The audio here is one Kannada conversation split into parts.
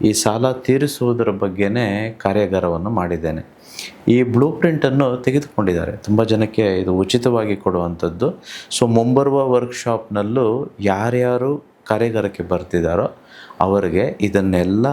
ಈ ಸಾಲ ತೀರಿಸುವುದರ ಬಗ್ಗೆನೇ ಕಾರ್ಯಾಗಾರವನ್ನು ಮಾಡಿದ್ದೇನೆ. ಈ ಬ್ಲೂ ಪ್ರಿಂಟನ್ನು ತೆಗೆದುಕೊಂಡಿದ್ದಾರೆ. ತುಂಬ ಜನಕ್ಕೆ ಇದು ಉಚಿತವಾಗಿ ಕೊಡುವಂಥದ್ದು. ಸೊ ಮುಂಬರುವ ವರ್ಕ್‌ಶಾಪ್‌ನಲ್ಲೂ ಯಾರ್ಯಾರು ಕಾರ್ಯಾಗಾರಕ್ಕೆ ಬರ್ತಿದ್ದಾರೋ ಅವರಿಗೆ ಇದನ್ನೆಲ್ಲ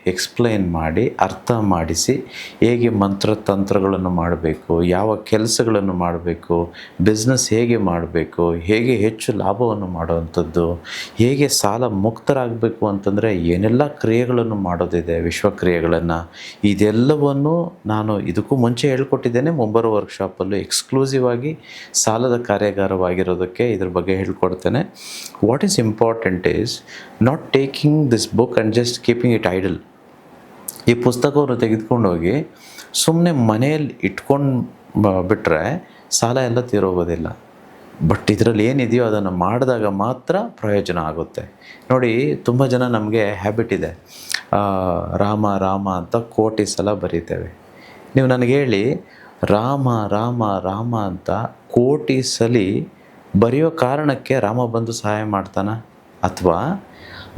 ಎಕ್ಸ್‌ಪ್ಲೈನ್ ಮಾಡಿ, ಅರ್ಥ ಮಾಡಿಸಿ, ಹೇಗೆ ಮಂತ್ರತಂತ್ರಗಳನ್ನು ಮಾಡಬೇಕು, ಯಾವ ಕೆಲಸಗಳನ್ನು ಮಾಡಬೇಕು, ಬಿಸ್ನೆಸ್ ಹೇಗೆ ಮಾಡಬೇಕು, ಹೇಗೆ ಹೆಚ್ಚು ಲಾಭವನ್ನು ಮಾಡುವಂಥದ್ದು, ಹೇಗೆ ಸಾಲ ಮುಕ್ತರಾಗಬೇಕು ಅಂತಂದರೆ ಏನೆಲ್ಲ ಕ್ರಿಯೆಗಳನ್ನು ಮಾಡೋದಿದೆ, ವಿಶ್ವಕ್ರಿಯೆಗಳನ್ನು, ಇದೆಲ್ಲವನ್ನು ನಾನು ಇದಕ್ಕೂ ಮುಂಚೆ ಹೇಳ್ಕೊಟ್ಟಿದ್ದೇನೆ. ಮುಂಬರುವ ವರ್ಕ್‌ಶಾಪಲ್ಲೂ ಎಕ್ಸ್ಕ್ಲೂಸಿವ್ ಆಗಿ ಸಾಲದ ಕಾರ್ಯಾಗಾರವಾಗಿರೋದಕ್ಕೆ ಇದ್ರ ಬಗ್ಗೆ ಹೇಳ್ಕೊಡ್ತೇನೆ. What is important is not taking this book and just keeping it idle. ಈ ಪುಸ್ತಕವನ್ನು ತೆಗೆದುಕೊಂಡೋಗಿ ಸುಮ್ಮನೆ ಮನೆಯಲ್ಲಿ ಇಟ್ಕೊಂಡು ಬಿಟ್ಟರೆ ಸಾಲ ಎಲ್ಲ ತೀರೋಗೋದಿಲ್ಲ. ಬಟ್ ಇದರಲ್ಲಿ ಏನಿದೆಯೋ ಅದನ್ನು ಮಾಡಿದಾಗ ಮಾತ್ರ ಪ್ರಯೋಜನ ಆಗುತ್ತೆ. ನೋಡಿ, ತುಂಬ ಜನ ನಮಗೆ ಹ್ಯಾಬಿಟ್ ಇದೆ, ರಾಮ ರಾಮ ಅಂತ ಕೋಟಿ ಸಲ ಬರೀತೇವೆ. ನೀವು ನನಗೆ ಹೇಳಿ, ರಾಮ ರಾಮ ರಾಮ ಅಂತ ಕೋಟಿ ಸಲ ಬರೆಯೋ ಕಾರಣಕ್ಕೆ ರಾಮ ಬಂದು ಸಹಾಯ ಮಾಡ್ತಾನ? ಅಥವಾ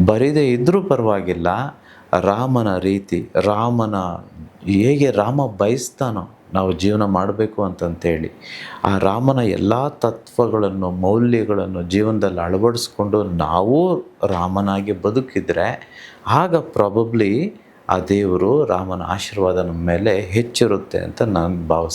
ಬರೀದೇ ಇದ್ದರೂ ಪರವಾಗಿಲ್ಲ, ರಾಮನ ರೀತಿ, ರಾಮನ ಹೇಗೆ ರಾಮ ಬಯಸ್ತಾನೋ ನಾವು ಜೀವನ ಮಾಡಬೇಕು ಅಂತಂತೇಳಿ, ಆ ರಾಮನ ಎಲ್ಲ ತತ್ವಗಳನ್ನು, ಮೌಲ್ಯಗಳನ್ನು ಜೀವನದಲ್ಲಿ ಅಳವಡಿಸ್ಕೊಂಡು ನಾವು ರಾಮನಾಗಿ ಬದುಕಿದರೆ ಆಗ ಪ್ರಾಬಬ್ಲಿ ಆ ದೇವರು, ರಾಮನ ಆಶೀರ್ವಾದ ನಮ್ಮ ಮೇಲೆ ಹೆಚ್ಚಿರುತ್ತೆ ಅಂತ ನಾನು ಭಾವಿಸ್ತೀನಿ.